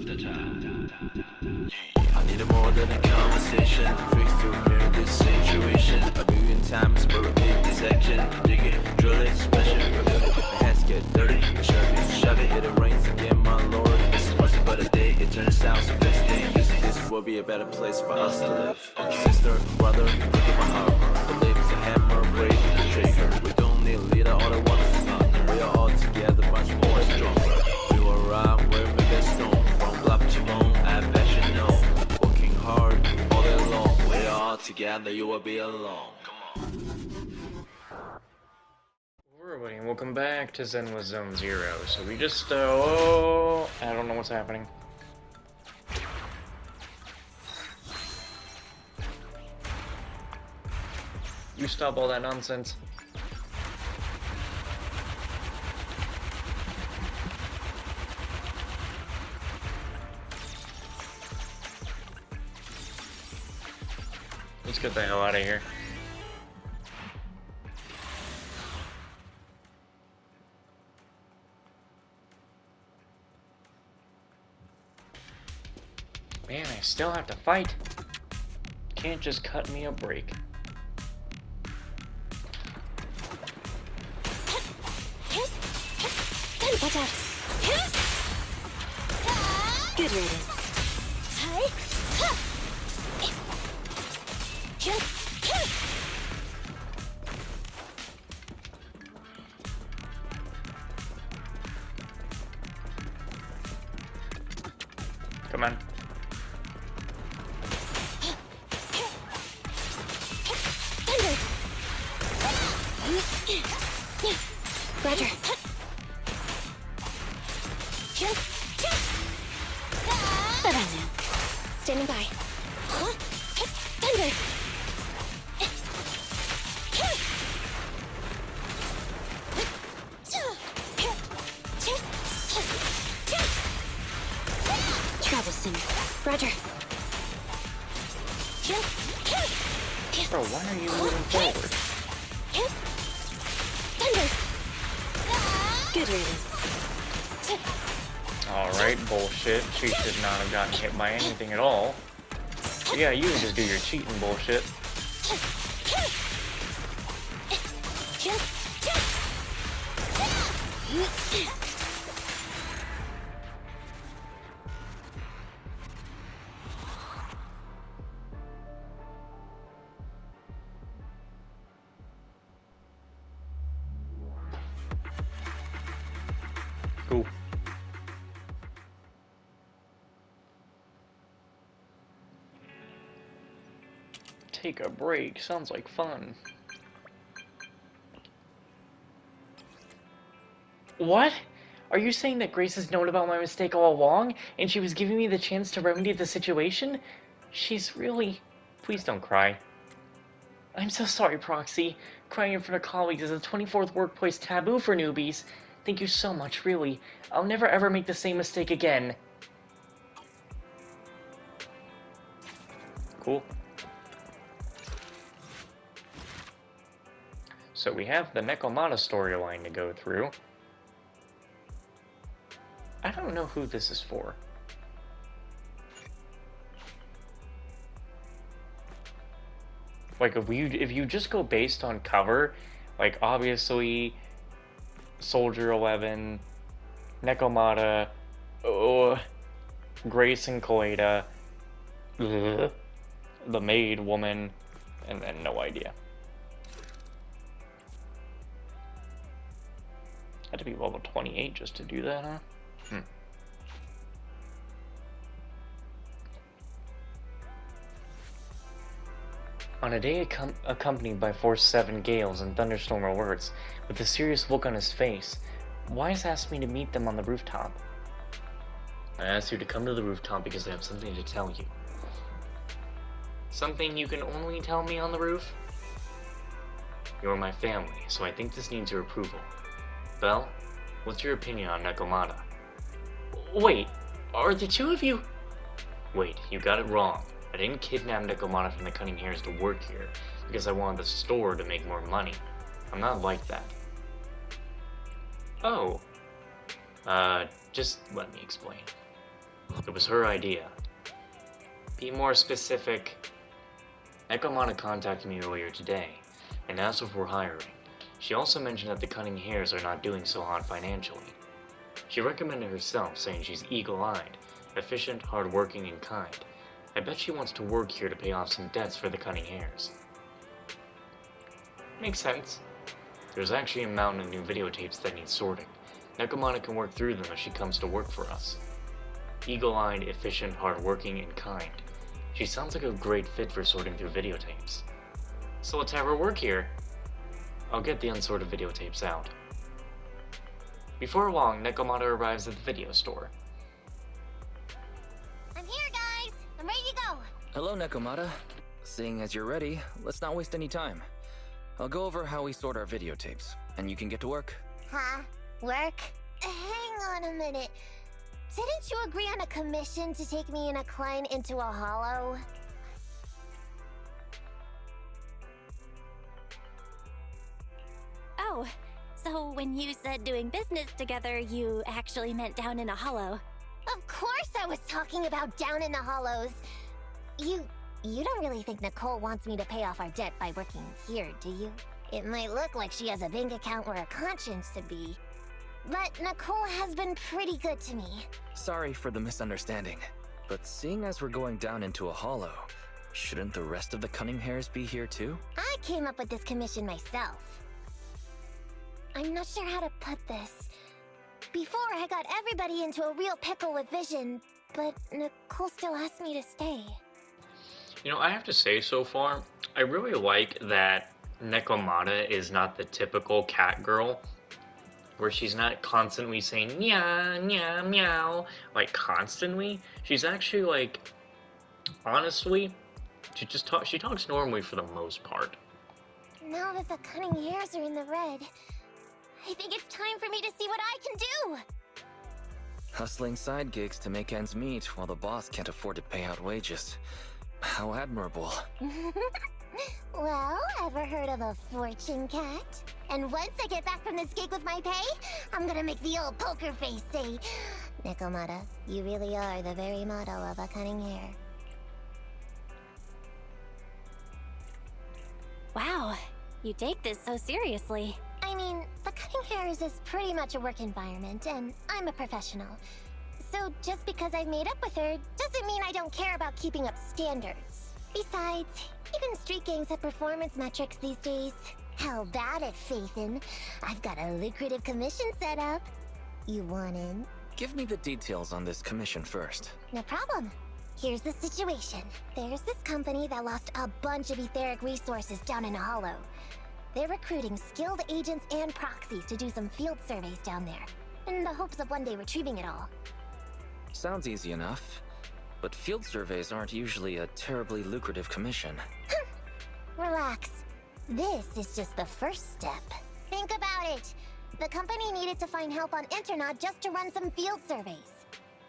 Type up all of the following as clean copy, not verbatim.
I need more than a conversation. Break through mirror this situation. A million times for a big dissection. Dig it, drill it, smash it, reveal it. My hands get dirty, shove it, it rains again, my lord. This is once but a day, it turns out so best thing. This will be a better place for us to live. Sister, brother, look at my heart. Believe it's a hammer, break the trigger. We don't need a leader, all the ones is not. We are all together, much more stronger. We will rock where we best known. From block to bone, I bet you know. Working hard all day long. We are all together, you will be alone. Come on. Everybody, and welcome back to ZENLESS ZONE ZERO. So we just, oh, I don't know what's happening. You stop all that nonsense. Let's get the hell out of here. Man, I still have to fight. Can't just cut me a break. Watch out. Good riddance. Come on. Roger. Bye-bye now. Standing by. Thunder! Troublesome. Roger. Bro, why are you moving forward? Thunder! Good riddance. Alright, bullshit. She should not have gotten hit by anything at all. But yeah, you can just do your cheating bullshit. Cool. Take a break. Sounds like fun. What? Are you saying that Grace has known about my mistake all along, and she was giving me the chance to remedy the situation? She's really... Please don't cry. I'm so sorry, Proxy. Crying in front of colleagues is a 24th workplace taboo for newbies. Thank you so much, really. I'll never ever make the same mistake again. Cool. So we have the Nekomata storyline to go through. I don't know who this is for. Like, if you just go based on cover, like, obviously, Soldier 11, Nekomata, Grace and Koeda, the maid woman, and then no idea. Had to be level 28 just to do that, huh? On a day accompanied by force 7 gales and thunderstorm alerts, with a serious look on his face, Wise asked me to meet them on the rooftop. I asked you to come to the rooftop because I have something to tell you. Something you can only tell me on the roof? You're my family, so I think this needs your approval. Belle, what's your opinion on Nekomata? Wait, are the two of you... Wait, you got it wrong. I didn't kidnap Nekomata from the Cunning Hares to work here, because I wanted the store to make more money. I'm not like that. Oh. Just let me explain. It was her idea. Be more specific. Nekomata contacted me earlier today and asked if we're hiring. She also mentioned that the Cunning Hares are not doing so hot financially. She recommended herself, saying she's eagle-eyed, efficient, hardworking, and kind. I bet she wants to work here to pay off some debts for the Cunning Hares. Makes sense. There's actually a mountain of new videotapes that need sorting. Nekomata can work through them if she comes to work for us. Eagle-eyed, efficient, hardworking, and kind. She sounds like a great fit for sorting through videotapes. So let's have her work here. I'll get the unsorted videotapes out. Before long, Nekomata arrives at the video store. I'm here, guys! I'm ready to go! Hello, Nekomata. Seeing as you're ready, let's not waste any time. I'll go over how we sort our videotapes, and you can get to work. Huh? Work? Hang on a minute. Didn't you agree on a commission to take me and a client into a hollow? Oh, so when you said doing business together, you actually meant down in a hollow. Of course I was talking about down in the hollows. You don't really think Nicole wants me to pay off our debt by working here, do you? It might look like she has a bank account where a conscience should be. But Nicole has been pretty good to me. Sorry for the misunderstanding, but seeing as we're going down into a hollow, shouldn't the rest of the Cunning Hares be here too? I came up with this commission myself. I'm not sure how to put this. Before, I got everybody into a real pickle with Vision, but Nicole still asked me to stay. You know, I have to say so far, I really like that Nekomata is not the typical cat girl, where she's not constantly saying meow, meow, meow, like constantly. She's actually like, honestly, she talks normally for the most part. Now that the Cunning Hares are in the red, I think it's time for me to see what I can do! Hustling side gigs to make ends meet while the boss can't afford to pay out wages. How admirable. Well, ever heard of a fortune cat? And once I get back from this gig with my pay, I'm gonna make the old poker face say, Nekomata, you really are the very model of a Cunning Hare. Wow, you take this so seriously. I mean, the Cunning Hares is pretty much a work environment, and I'm a professional. So just because I've made up with her, doesn't mean I don't care about keeping up standards. Besides, even street gangs have performance metrics these days. How about it, Faithin? I've got a lucrative commission set up. You want in? Give me the details on this commission first. No problem. Here's the situation. There's this company that lost a bunch of etheric resources down in a hollow. They're recruiting skilled agents and proxies to do some field surveys down there, in the hopes of one day retrieving it all. Sounds easy enough, but field surveys aren't usually a terribly lucrative commission. Relax. This is just the first step. Think about it. The company needed to find help on Internaut just to run some field surveys.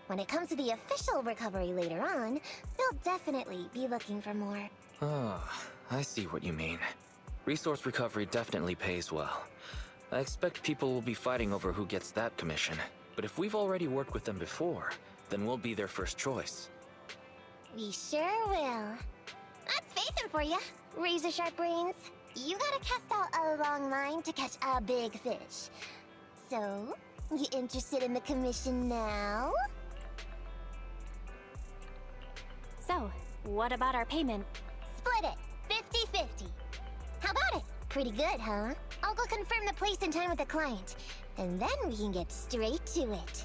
When it comes to the official recovery later on, they'll definitely be looking for more. Ah, I see what you mean. Resource recovery definitely pays well. I expect people will be fighting over who gets that commission. But if we've already worked with them before, then we'll be their first choice. We sure will. That's Faithin for you. Razor sharp brains. You gotta cast out a long line to catch a big fish. So, you interested in the commission now? So, what about our payment? Split it, 50-50. How about it? Pretty good, huh? I'll go confirm the place and time with the client, and then we can get straight to it.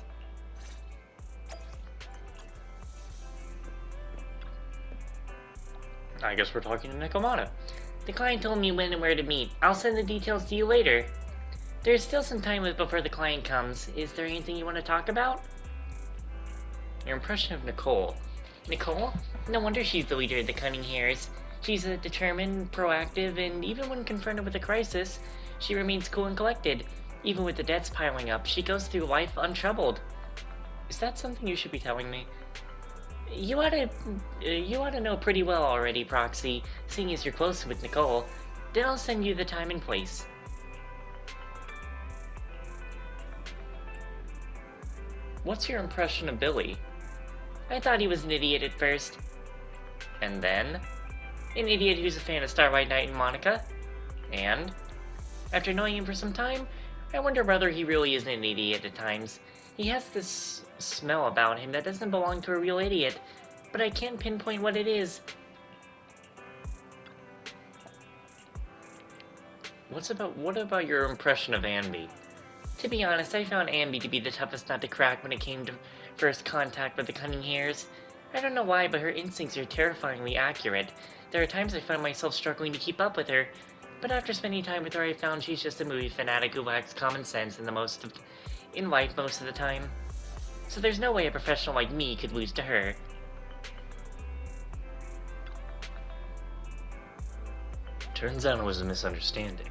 I guess we're talking to Nekomata. The client told me when and where to meet. I'll send the details to you later. There's still some time before the client comes. Is there anything you want to talk about? Your impression of Nicole. Nicole? No wonder she's the leader of the Cunning Hares. She's determined, proactive, and even when confronted with a crisis, she remains cool and collected. Even with the debts piling up, she goes through life untroubled. Is that something you should be telling me? You ought to know pretty well already, Proxy, seeing as you're close with Nicole. Then I'll send you the time and place. What's your impression of Billy? I thought he was an idiot at first. And then, an idiot who's a fan of Starlight Knight and Monica. And, after knowing him for some time, I wonder whether he really isn't an idiot at times. He has this smell about him that doesn't belong to a real idiot, but I can't pinpoint what it is. What about your impression of Anby? To be honest, I found Anby to be the toughest nut to crack when it came to first contact with the Cunning Hares. I don't know why, but her instincts are terrifyingly accurate. There are times I find myself struggling to keep up with her, but after spending time with her, I found she's just a movie fanatic who lacks common sense in life most of the time. So there's no way a professional like me could lose to her. Turns out it was a misunderstanding.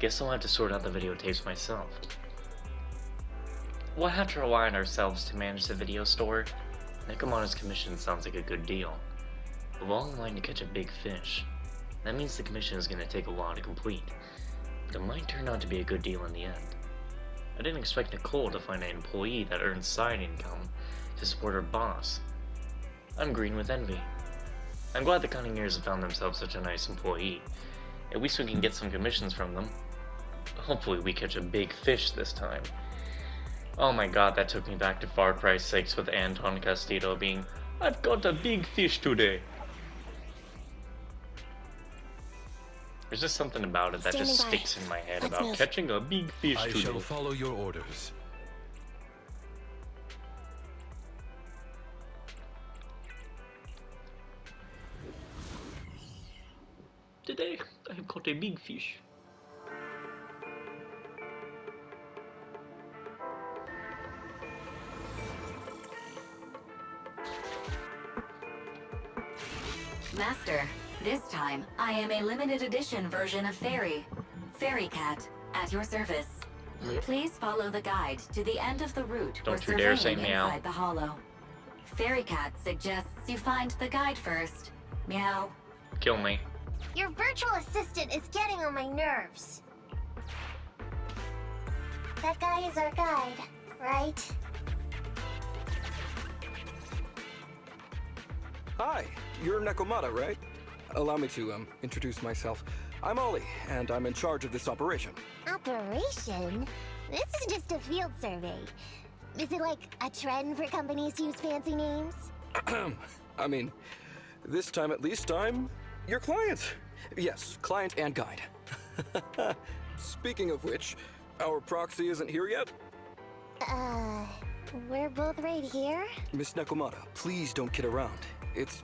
Guess I'll have to sort out the videotapes myself. We'll have to rely on ourselves to manage the video store. Nekomata's commission sounds like a good deal. We're all in line to catch a big fish. That means the commission is going to take a while to complete, but it might turn out to be a good deal in the end. I didn't expect Nicole to find an employee that earns side income to support her boss. I'm green with envy. I'm glad the Cunning Hares have found themselves such a nice employee. At least we can get some commissions from them. Hopefully we catch a big fish this time. Oh my god, that took me back to Far Cry 6 with Anton Castillo being, "I've got a big fish today." There's just something about it that just sticks in my head about catching a big fish today. I shall follow your orders. Today, I have caught a big fish. Master, this time, I am a limited edition version of Fairy. Fairy Cat, at your service. Please follow the guide to the end of the route Don't for you dare say surveying meow. inside the hollow. Fairy Cat suggests you find the guide first. Meow. Kill me. Your virtual assistant is getting on my nerves. That guy is our guide, right? Hi, you're Nekomata, right? Allow me to, introduce myself. I'm Ollie, and I'm in charge of this operation. Operation? This is just a field survey. Is it like a trend for companies to use fancy names? I mean, this time at least I'm your client. Yes, client and guide. Speaking of which, our proxy isn't here yet? We're both right here? Miss Nekomata, please don't kid around. It's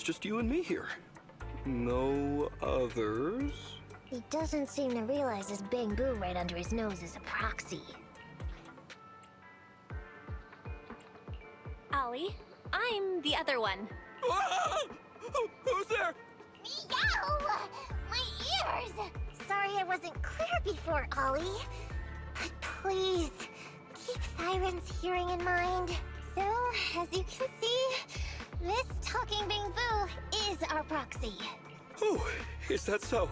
just you and me here. No others? He doesn't seem to realize this bamboo right under his nose is a proxy. Ollie, I'm the other one. Ah! Who's there? Meow! My ears! Sorry I wasn't clear before, Ollie. But please, keep Thyron's hearing in mind. So, as you can see, this talking bamboo is our proxy. Oh, is that so?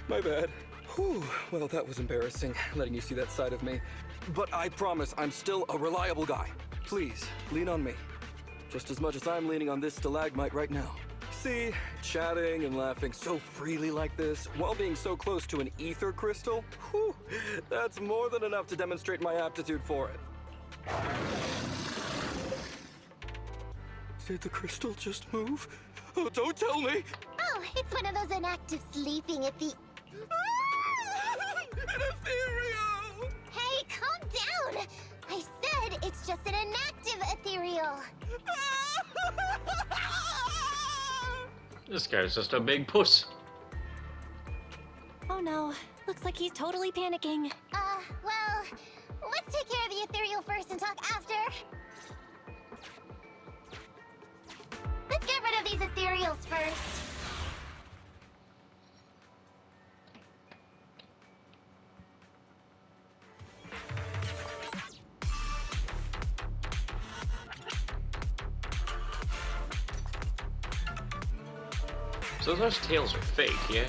My bad. Whew, well, that was embarrassing, letting you see that side of me. But I promise I'm still a reliable guy. Please, lean on me. Just as much as I'm leaning on this stalagmite right now. See, chatting and laughing so freely like this, while being so close to an ether crystal, whew, that's more than enough to demonstrate my aptitude for it. Did the crystal just move? Oh, don't tell me! Oh, it's one of those inactive sleeping at the... An ethereal! Hey, calm down! I said it's just an inactive ethereal. This guy's just a big puss. Oh no, looks like he's totally panicking. Well, let's take care of the ethereal first and talk after. Let's get rid of these ethereals first. So those tails are fake, yeah?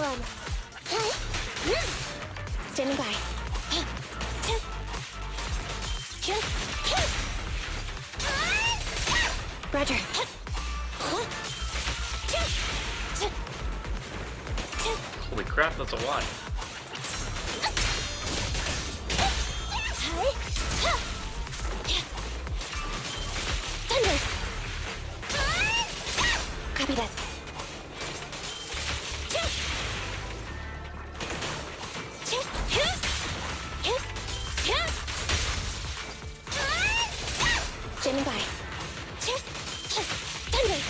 one. Standing by. Roger. Holy crap, that's a lot. Thunder! Copy that. Standing by. Thunder!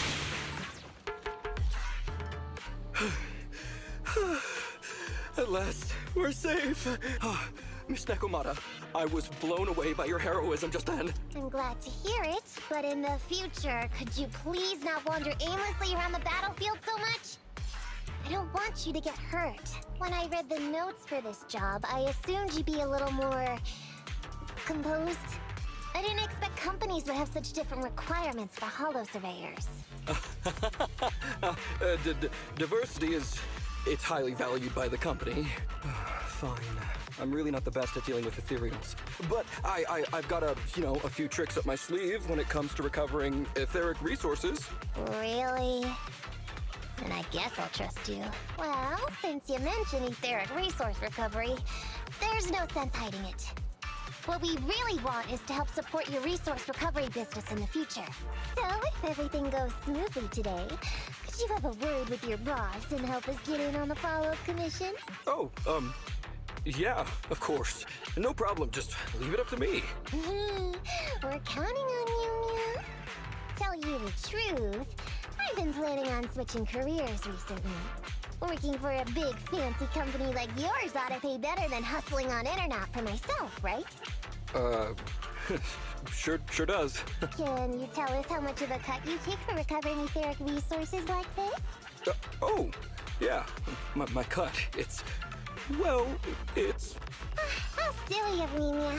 At last, we're safe. Oh, Miss Nekomata, I was blown away by your heroism just then. I'm glad to hear it, but in the future, could you please not wander aimlessly around the battlefield so much? I don't want you to get hurt. When I read the notes for this job, I assumed you'd be a little more... composed. I didn't expect companies would have such different requirements for holo surveyors. Diversity is... it's highly valued by the company. Fine. I'm really not the best at dealing with ethereals. But I've got a few tricks up my sleeve when it comes to recovering etheric resources. Really? Then I guess I'll trust you. Well, since you mentioned etheric resource recovery, there's no sense hiding it. What we really want is to help support your resource recovery business in the future. So, if everything goes smoothly today, could you have a word with your boss and help us get in on the follow-up commission? Oh, yeah, of course. No problem, just leave it up to me. We're counting on you, Mia. Tell you the truth, I've been planning on switching careers recently. Working for a big fancy company like yours ought to pay better than hustling on internet for myself, right? Sure does. Can you tell us how much of a cut you take for recovering etheric resources like this? Oh, yeah, my cut, well, it's... How silly of me, Mia.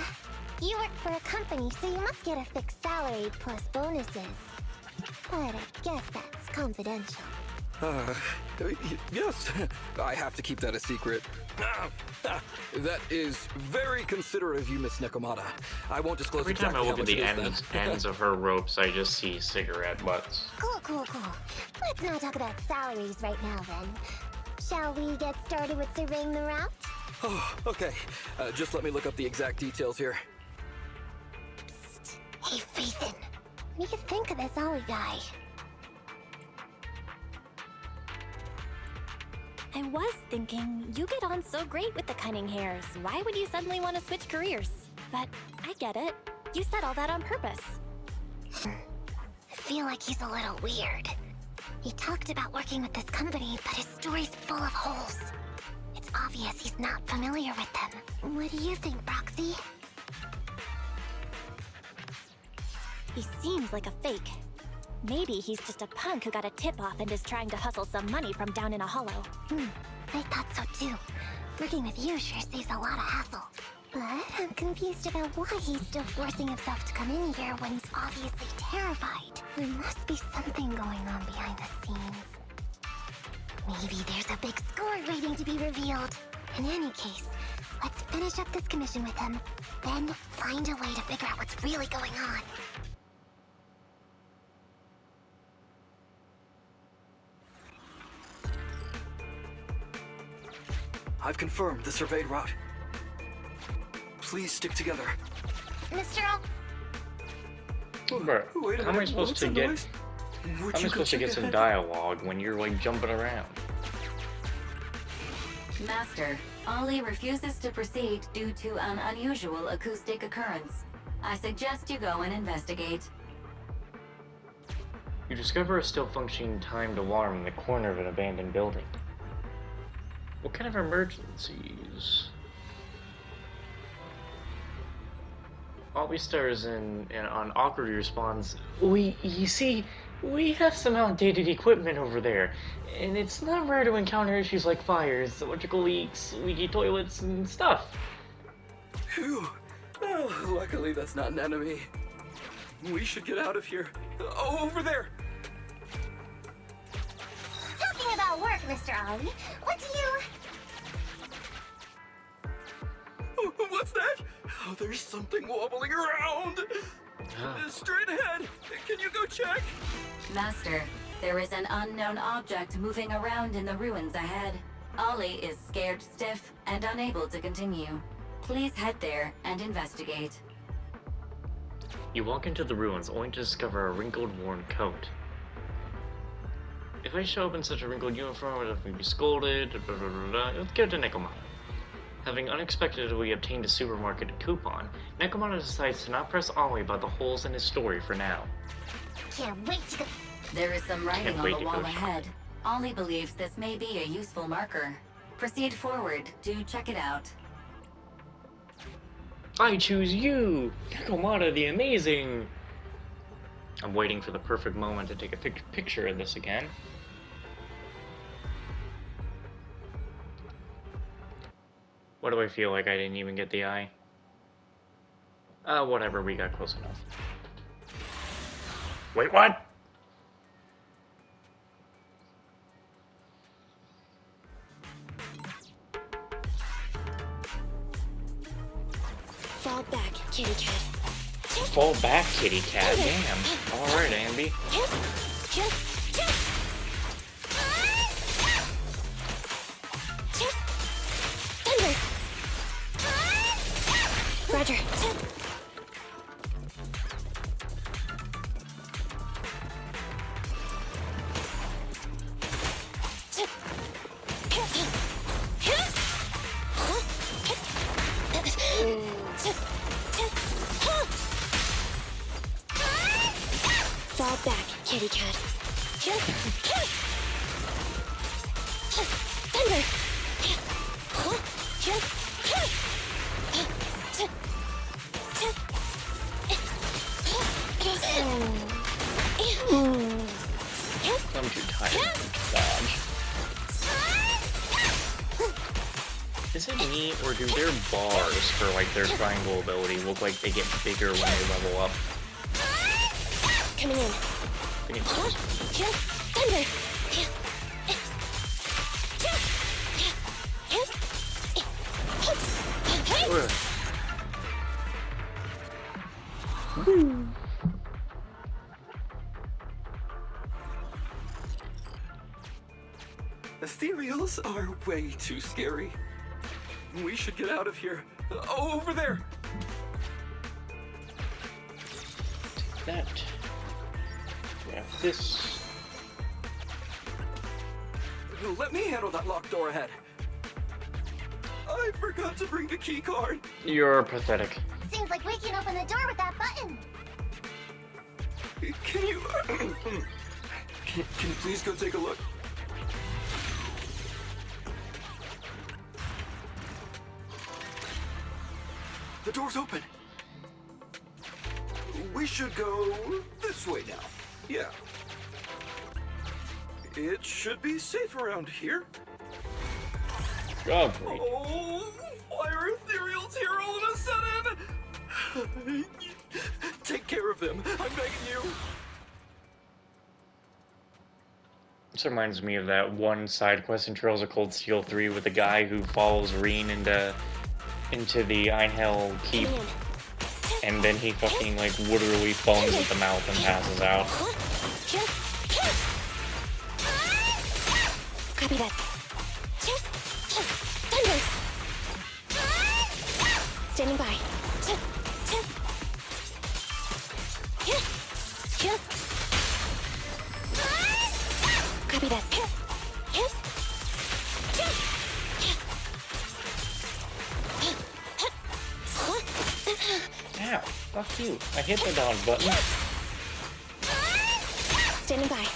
You work for a company, so you must get a fixed salary plus bonuses. But I guess that's confidential. Yes, I have to keep that a secret. That is very considerate of you, Miss Nekomata. I won't disclose Every time exactly I look how at much the it is ends of her ropes, I just see cigarette butts. Cool. Let's not talk about salaries right now, then. Shall we get started with surveying the route? Oh, okay. Just let me look up the exact details here. Psst. Hey, Ethan. What do you think of this Ollie guy? I was thinking, you get on so great with the cunning hairs. Why would you suddenly want to switch careers? But I get it. You said all that on purpose. I feel like he's a little weird. He talked about working with this company, but his story's full of holes. It's obvious he's not familiar with them. What do you think, Proxy? He seems like a fake. Maybe he's just a punk who got a tip-off and is trying to hustle some money from down in a hollow. I thought so too. Working with you sure saves a lot of hassle. But I'm confused about why he's still forcing himself to come in here when he's obviously terrified. There must be something going on behind the scenes. Maybe there's a big score waiting to be revealed. In any case, let's finish up this commission with him, then find a way to figure out what's really going on. I've confirmed the surveyed route. Please stick together. Mr. Bro, Wait a how am I minute, supposed what's to the get... noise? How Would am I you go supposed to check get some ahead? dialogue when you're, like, jumping around? Master, Ollie refuses to proceed due to an unusual acoustic occurrence. I suggest you go and investigate. You discover a still functioning timed alarm in the corner of an abandoned building. What kind of emergencies? Ollie stars and on awkward responds, you see, we have some outdated equipment over there, and it's not rare to encounter issues like fires, electrical leaks, leaky toilets, and stuff. Phew. Well, luckily that's not an enemy. We should get out of here. Over there! Talking about all work, Mr. Ollie. What do you... What's that? Oh, there's something wobbling around. Straight ahead. Can you go check? Master, there is an unknown object moving around in the ruins ahead. Ollie is scared stiff and unable to continue. Please head there and investigate. You walk into the ruins only to discover a wrinkled, worn coat. If I show up in such a wrinkled uniform, I'd have to be scolded, blah, blah, blah, blah. Let's go to Nekomata. Having unexpectedly obtained a supermarket coupon, Nekomata decides to not press Ollie about the holes in his story for now. Can't wait to go... There is some writing on wait the to wall go. ahead. Ollie believes this may be a useful marker. Proceed forward to check it out. I choose you! Nekomata the Amazing! I'm waiting for the perfect moment to take a picture of this again. What do I feel like I didn't even get the eye? Whatever, we got close enough. Wait, what? Fall back, kitty cat. Fall back, kitty cat. Damn. Alright, Ambi. Thunder! Roger. Fall back, kitty cat. Thunder! I'm too tired to dodge. Is it me, or do their bars for like their triangle ability look like they get bigger when they level up? Coming in. Can you please? Thunder! Ugh. Ethereals are way too scary. We should get out of here. Oh, over there! That. Yeah, this. Let me handle that locked door ahead. I forgot to bring the key card. You're pathetic. Seems like we can open the door with that button. Can you... can you please go take a look? The door's open. We should go this way now. Yeah. It should be safe around here. Oh, great. Oh, why are ethereals here all of a sudden? Take care of them. I'm begging you. This reminds me of that one side quest in Trails of Cold Steel 3 with the guy who follows Reen into the Einhell Keep, and then he fucking like literally foams at the mouth and passes out. Copy that. Thunder! Standing by. Copy that. Ow, fuck you. I hit the dodge button. Standing by.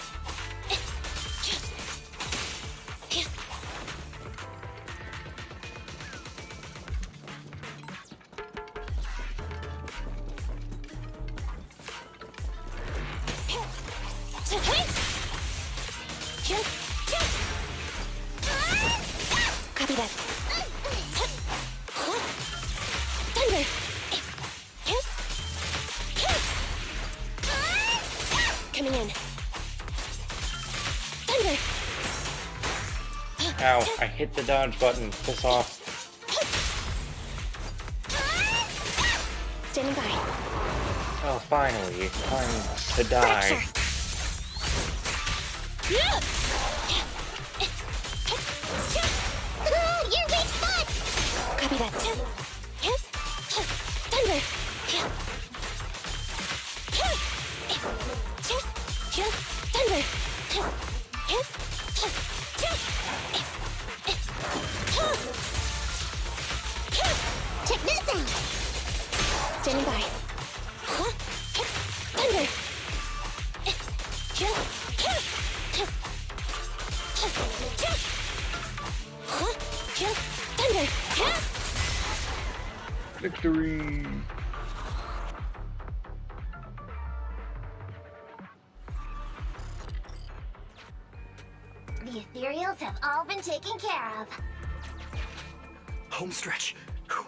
Copy that. Thunder! Coming in. Thunder! Ow, I hit the dodge button. Piss off. Standing by. Oh, finally. Time to die. Your weak spot! Copy that. Thunder. Check this out! Standing by. Thunder. Thunder. Victory! The ethereals have all been taken care of. Home stretch. Whew.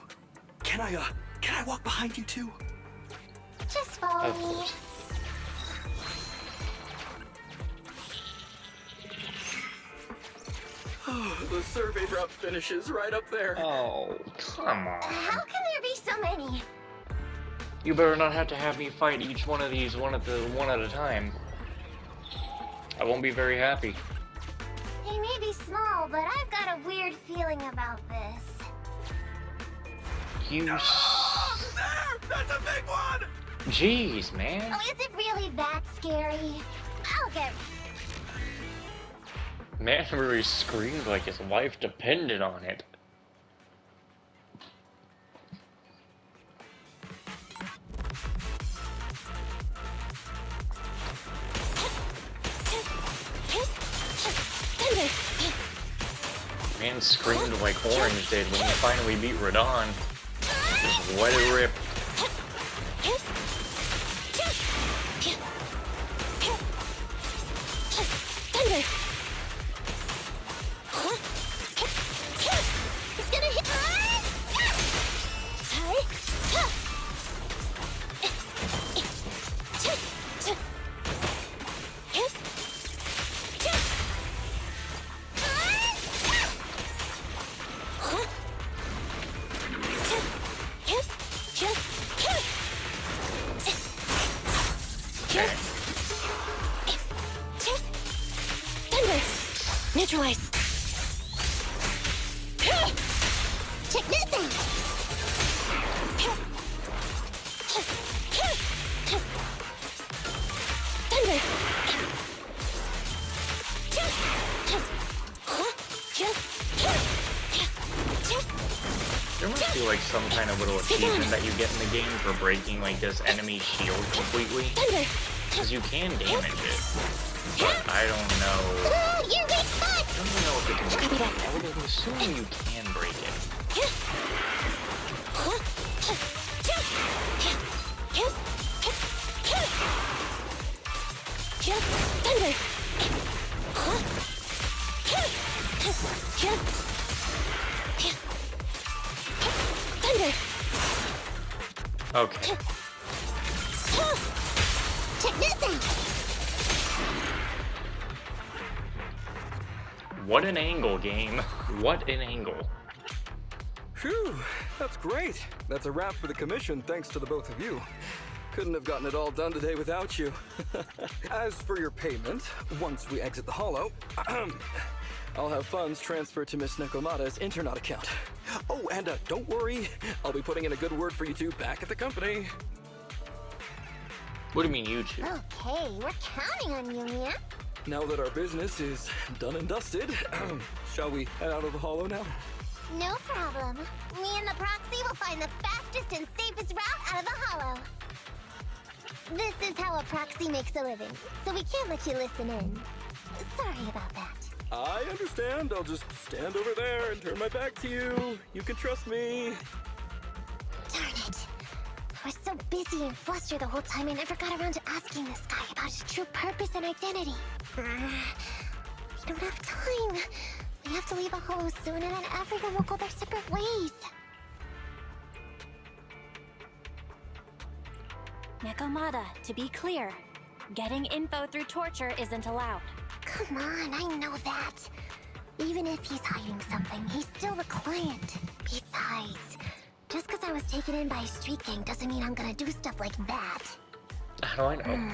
Can I walk behind you too? Just follow Of me. course. Oh, the survey route finishes right up there. Oh, come on. How can there be so many? You better not have to have me fight each one of these one at a time. I won't be very happy. They may be small, but I've got a weird feeling about this. You There! That's a big one! Jeez, man. Oh, is it really that scary? I'll get... Man really screamed like his life depended on it. Man screamed like Orange did when he finally beat Radon. Just let it rip. Thunder. It's gonna hit... Thunder. Neutralize. Check this out! Thunder. There must be like some kind of little achievement that you get in the game for breaking like this enemy shield completely. Thunder. Because you can damage it. But I don't know. Your weak spot! I don't know if it can Copy that. I would assume you can break it. Thunder. Thunder. Okay. Check this out! What an angle, game. What an angle. Phew, that's great. That's a wrap for the commission, thanks to the both of you. Couldn't have gotten it all done today without you. As for your payment, once we exit the hollow, I'll have funds transferred to Miss Nekomata's Internet account. Oh, and don't worry, I'll be putting in a good word for you two back at the company. What do you mean you two? Okay, we're counting on you, Mia. Now that our business is done and dusted, shall we head out of the hollow now? No problem. Me and the proxy will find the fastest and safest route out of the hollow. This is how a proxy makes a living, so we can't let you listen in. Sorry about that. I understand. I'll just stand over there and turn my back to you. You can trust me. Darn it. I was so busy and flustered the whole time I never got around to asking this guy about his true purpose and identity. We don't have time. We have to leave a hollow soon and then everyone will go their separate ways. Nekomata, to be clear, getting info through torture isn't allowed. Come on, I know that. Even if he's hiding something, he's still the client. Besides, just because I was taken in by a street gang doesn't mean I'm gonna do stuff like that. How do I know?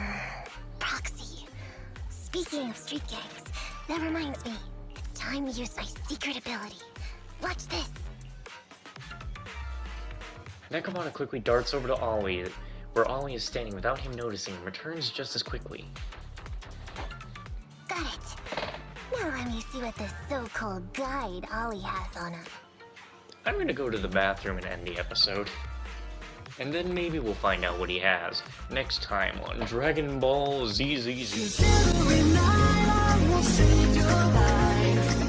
Proxy. Speaking of street gangs, that reminds me. It's time to use my secret ability. Watch this. Nekomata quickly darts over to Ollie, where Ollie is standing without him noticing and returns just as quickly. Got it. Now let me see what this so-called guide Ollie has on him. I'm gonna go to the bathroom and end the episode. And then maybe we'll find out what he has next time on Dragon Ball ZZZ. Every night I will save your life.